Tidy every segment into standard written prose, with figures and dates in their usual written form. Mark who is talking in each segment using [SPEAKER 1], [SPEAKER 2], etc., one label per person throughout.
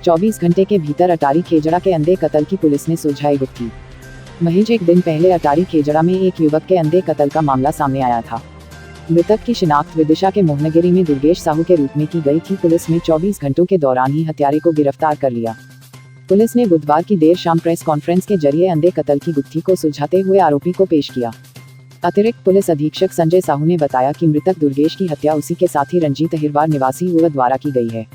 [SPEAKER 1] 24 घंटे के भीतर अटारी खेजड़ा के अंधे कत्ल की पुलिस ने सुलझाई गुत्थी। महज एक दिन पहले अटारी खेजड़ा में एक युवक के अंधे कत्ल का मामला सामने आया था। मृतक की शिनाख्त विदिशा के मोहनगिरी में दुर्गेश साहू के रूप में की गई थी। पुलिस ने 24 घंटों के दौरान ही हत्यारे को गिरफ्तार कर लिया। पुलिस ने बुधवार की देर शाम प्रेस कॉन्फ्रेंस के जरिए अंधे कत्ल की गुत्थी को सुलझाते हुए आरोपी को पेश किया। अतिरिक्त पुलिस अधीक्षक संजय साहू ने बताया कि मृतक दुर्गेश की हत्या उसी के साथी रंजीत अहिरवार निवासी युवक द्वारा की गई है।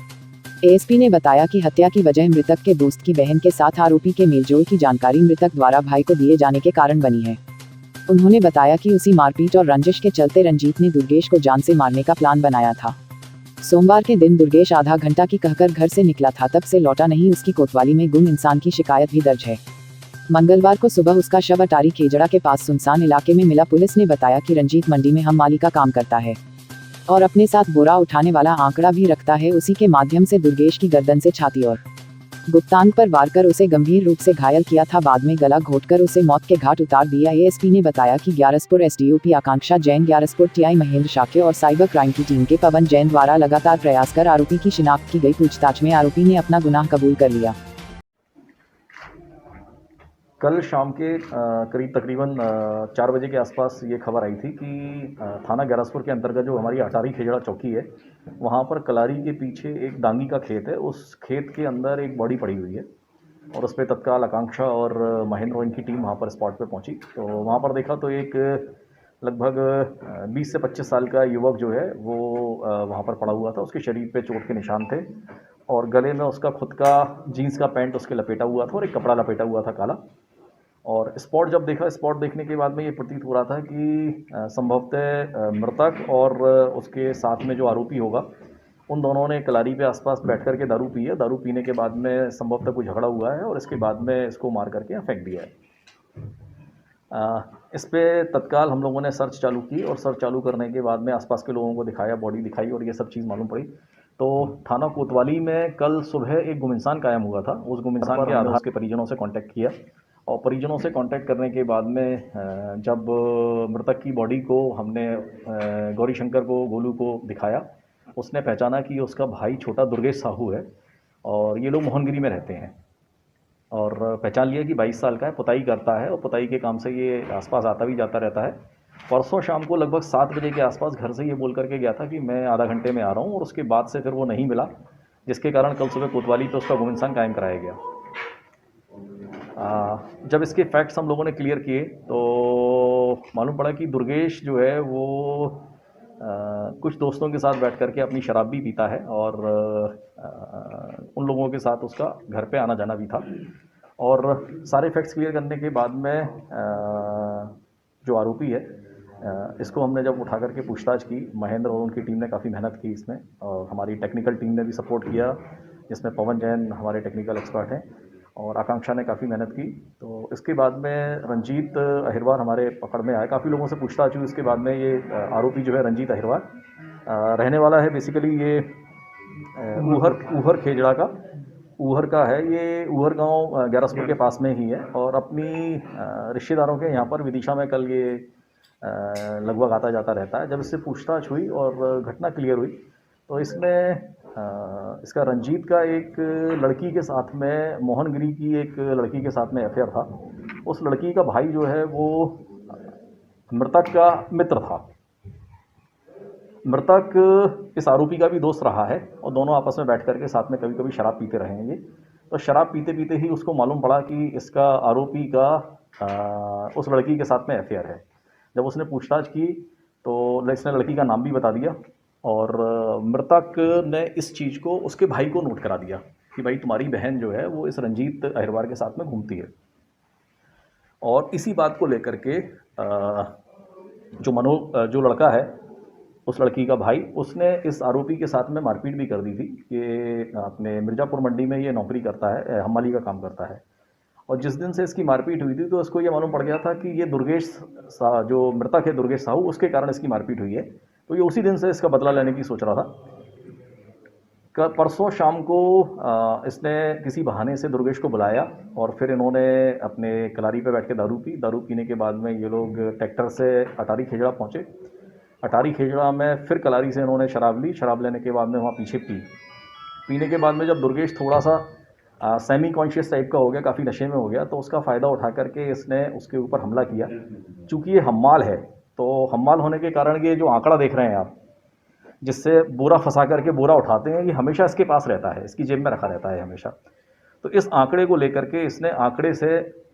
[SPEAKER 1] एएसपी ने बताया कि हत्या की वजह मृतक के दोस्त की बहन के साथ आरोपी के मेलजोल की जानकारी मृतक द्वारा भाई को दिए जाने के कारण बनी है। उन्होंने बताया कि उसी मारपीट और रंजिश के चलते रंजीत ने दुर्गेश को जान से मारने का प्लान बनाया था। सोमवार के दिन दुर्गेश आधा घंटा की कहकर घर से निकला था, तब से लौटा नहीं। उसकी कोतवाली में गुम इंसान की शिकायत भी दर्ज है। मंगलवार को सुबह उसका शव अटारी खेजड़ा के पास सुनसान इलाके में मिला। पुलिस ने बताया कि रंजीत मंडी में हम माली का काम करता है और अपने साथ बोरा उठाने वाला आंकड़ा भी रखता है। उसी के माध्यम से दुर्गेश की गर्दन से छाती और गुप्तांग पर वार कर उसे गंभीर रूप से घायल किया था। बाद में गला घोटकर उसे मौत के घाट उतार दिया। एएसपी ने बताया कि ग्यारसपुर एसडीओपी आकांक्षा जैन, ग्यारसपुर टीआई महेंद्र शाक्य और साइबर क्राइम की टीम के पवन जैन द्वारा लगातार प्रयास कर आरोपी की शिनाख्त की गई। पूछताछ में आरोपी ने अपना गुनाह कबूल कर लिया।
[SPEAKER 2] कल शाम के करीब तकरीबन 4 बजे के आसपास ये खबर आई थी कि थाना ग्यारसपुर के अंतर्गत जो हमारी अटारी खेजड़ा चौकी है, वहाँ पर कलारी के पीछे एक दांगी का खेत है। उस खेत के अंदर एक बॉडी पड़ी हुई है और उस पर तत्काल आकांक्षा और महेंद्र और इनकी टीम वहाँ पर स्पॉट पे पहुँची। तो वहाँ पर देखा तो एक लगभग 20 से 25 साल का युवक जो है वो वहाँ पर पड़ा हुआ था। उसके शरीर पे चोट के निशान थे और गले में उसका खुद का जीन्स का पैंट उसके लपेटा हुआ था और एक कपड़ा लपेटा हुआ था काला। और स्पॉट जब देखा, स्पॉट देखने के बाद में ये प्रतीत हो रहा था कि संभवतः मृतक और उसके साथ में जो आरोपी होगा, उन दोनों ने कलारी पे आसपास बैठ कर के दारू पी है। दारू पीने के बाद में संभवतः कोई झगड़ा हुआ है और इसके बाद में इसको मार करके यहाँ फेंक दिया है। इस पे तत्काल हम लोगों ने सर्च चालू की और सर्च चालू करने के बाद में आसपास के लोगों को दिखाया, बॉडी दिखाई और ये सब चीज़ मालूम पड़ी। तो थाना कोतवाली में कल सुबह एक गुम इंसान कायम हुआ था। उस गुम इंसान के आधार के परिजनों से कांटेक्ट किया और परिजनों से कांटेक्ट करने के बाद में जब मृतक की बॉडी को हमने गौरी शंकर को, गोलू को दिखाया, उसने पहचाना कि उसका भाई छोटा दुर्गेश साहू है और ये लोग मोहनगिरी में रहते हैं। और पहचान लिया कि 22 साल का है, पुताई करता है और पुताई के काम से ये आसपास आता भी जाता रहता है। परसों शाम को लगभग 7 बजे के आसपास घर से ये बोल करके गया था कि मैं आधा घंटे में आ रहा हूँ और उसके बाद से फिर वो नहीं मिला, जिसके कारण कल सुबह कोतवाली पे उसका गुम इंसान कायम कराया गया। जब इसके फैक्ट्स हम लोगों ने क्लियर किए तो मालूम पड़ा कि दुर्गेश जो है वो कुछ दोस्तों के साथ बैठ करके अपनी शराब भी पीता है और उन लोगों के साथ उसका घर पे आना जाना भी था। और सारे फैक्ट्स क्लियर करने के बाद में जो आरोपी है, इसको हमने जब उठा करके पूछताछ की, महेंद्र और उनकी टीम ने काफ़ी मेहनत की इसमें और हमारी टेक्निकल टीम ने भी सपोर्ट किया, जिसमें पवन जैन हमारे टेक्निकल एक्सपर्ट हैं और आकांक्षा ने काफ़ी मेहनत की। तो इसके बाद में रंजीत अहिरवार हमारे पकड़ में आया। काफ़ी लोगों से पूछताछ हुई। इसके बाद में ये आरोपी जो है रंजीत अहिरवार रहने वाला है, बेसिकली ये ऊहर खेजड़ा का ऊहर का है। ये ऊहर गांव ग्यारसपुर के पास में ही है और अपनी रिश्तेदारों के यहाँ पर विदिशा में कल ये लगभग आता जाता रहता है। जब इससे पूछताछ हुई और घटना क्लियर हुई तो इसमें इसका रंजीत का एक लड़की के साथ में, मोहनगिरी की एक लड़की के साथ में अफेयर था। उस लड़की का भाई जो है वो मृतक का मित्र था। मृतक इस आरोपी का भी दोस्त रहा है और दोनों आपस में बैठ करके साथ में कभी कभी शराब पीते रहे हैं ये। तो शराब पीते पीते ही उसको मालूम पड़ा कि इसका आरोपी का उस लड़की के साथ में अफेयर है। जब उसने पूछताछ की तो इसने लड़की का नाम भी बता दिया और मृतक ने इस चीज़ को उसके भाई को नोट करा दिया कि भाई तुम्हारी बहन जो है वो इस रंजीत अहिरवार के साथ में घूमती है। और इसी बात को लेकर के जो लड़का है, उस लड़की का भाई, उसने इस आरोपी के साथ में मारपीट भी कर दी थी कि अपने मिर्ज़ापुर मंडी में ये नौकरी करता है, हमाली का काम करता है। और जिस दिन से इसकी मारपीट हुई थी तो इसको ये मालूम पड़ गया था कि ये जो मृतक है दुर्गेश साहू, उसके कारण इसकी मारपीट हुई है। तो ये उसी दिन से इसका बदला लेने की सोच रहा था। परसों शाम को इसने किसी बहाने से दुर्गेश को बुलाया और फिर इन्होंने अपने कलारी पे बैठ के दारू पी। दारू पीने के बाद में ये लोग ट्रैक्टर से अटारी खेजड़ा पहुँचे। अटारी खेजड़ा में फिर कलारी से इन्होंने शराब ली। शराब लेने के बाद में वहाँ पीछे पीने के बाद में जब दुर्गेश थोड़ा सा सेमी कॉन्शियस टाइप का हो गया, काफ़ी नशे में हो गया, तो उसका फ़ायदा उठा करके इसने उसके ऊपर हमला किया। चूँकि ये हम्माल है, तो हम्माल होने के कारण ये जो आंकड़ा देख रहे हैं आप, जिससे बोरा फंसा करके बोरा उठाते हैं, ये हमेशा इसके पास रहता है, इसकी जेब में रखा रहता है हमेशा। तो इस आंकड़े को लेकर के इसने आंकड़े से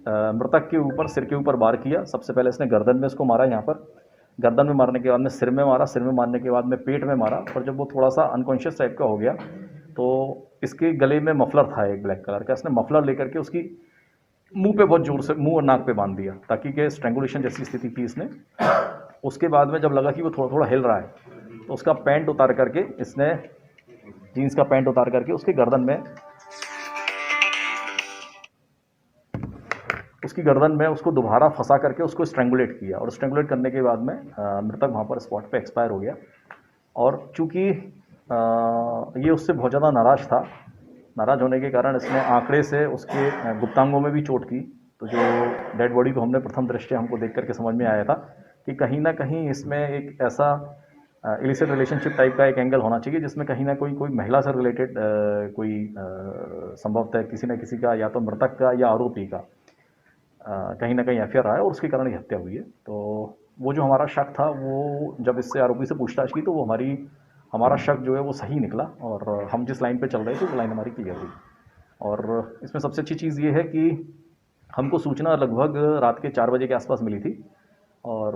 [SPEAKER 2] मृतक के ऊपर, सिर के ऊपर वार किया। सबसे पहले इसने गर्दन में इसको मारा, यहाँ पर गर्दन में मारने के बाद में सिर में मारा, सिर में मारने के बाद में पेट में मारा, और जब वो थोड़ा सा अनकॉन्शियस टाइप का हो गया तो इसके गले में मफलर था एक ब्लैक कलर का, इसने मफलर लेकर के उसकी मुंह पे बहुत जोर से, मुंह और नाक पे बांध दिया, ताकि कि स्ट्रेंगुलेशन जैसी स्थिति की इसने। उसके बाद में जब लगा कि वो थोड़ा थोड़ा हिल रहा है, तो उसका पैंट उतार करके इसने, जीन्स का पैंट उतार करके उसकी गर्दन में उसको दोबारा फंसा करके उसको स्ट्रेंगुलेट किया, और स्ट्रेंगुलेट करने के बाद में मृतक वहाँ पर स्पॉट पे एक्सपायर हो गया। और चूँकि ये उससे बहुत ज़्यादा नाराज़ था, नाराज़ होने के कारण इसने आंकड़े से उसके गुप्तांगों में भी चोट की। तो जो डेड बॉडी को हमने प्रथम दृष्टया हमको देख करके समझ में आया था कि कहीं ना कहीं इसमें एक ऐसा इलिसिट रिलेशनशिप टाइप का एक एंगल होना चाहिए, जिसमें कहीं ना कोई महिला से रिलेटेड कोई संभवतः किसी न किसी का, या तो मृतक का या आरोपी का कहीं ना कहीं एफआईआर आया और उसके कारण ये हत्या हुई है। तो वो जो हमारा शक था, वो जब इससे आरोपी से पूछताछ की तो वो हमारा शक जो है वो सही निकला, और हम जिस लाइन पे चल रहे थे वो लाइन हमारी क्लियर हुई। और इसमें सबसे अच्छी चीज़ ये है कि हमको सूचना लगभग रात के 4 बजे के आसपास मिली थी, और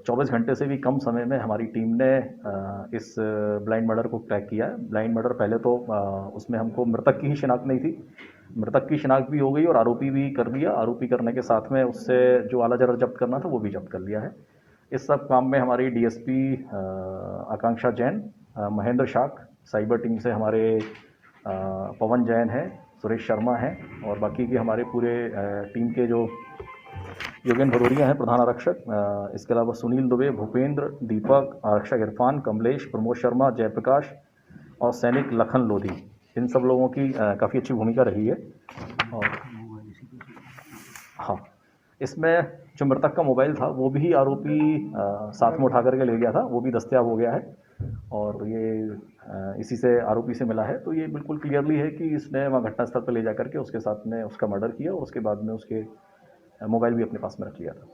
[SPEAKER 2] 24 घंटे से भी कम समय में हमारी टीम ने इस ब्लाइंड मर्डर को क्रैक किया है। ब्लाइंड मर्डर पहले तो उसमें हमको मृतक की ही शिनाख्त नहीं थी, मृतक की शिनाख्त भी हो गई और आरोपी भी कर दिया। आरोपी करने के साथ में उससे जो आला जबर जब्त करना था वो भी जब्त कर लिया है। इस सब काम में हमारी डीएसपी आकांक्षा जैन, महेंद्र शाक, साइबर टीम से हमारे पवन जैन है, सुरेश शर्मा है, और बाकी के हमारे पूरे टीम के जो योगेंद्र भदौरिया हैं प्रधान आरक्षक, इसके अलावा सुनील दुबे, भूपेंद्र, दीपक, आरक्षक इरफान, कमलेश, प्रमोद शर्मा, जयप्रकाश और सैनिक लखन लोधी, इन सब लोगों की काफ़ी अच्छी भूमिका रही है। और हाँ, इसमें जो मृतक का मोबाइल था वो भी आरोपी साथ में उठा करके ले गया था, वो भी दस्तयाब हो गया है, और ये इसी से आरोपी से मिला है। तो ये बिल्कुल क्लियरली है कि इसने वहाँ घटनास्थल पर ले जा करके उसके साथ में उसका मर्डर किया, और उसके बाद में उसके मोबाइल भी अपने पास में रख लिया था।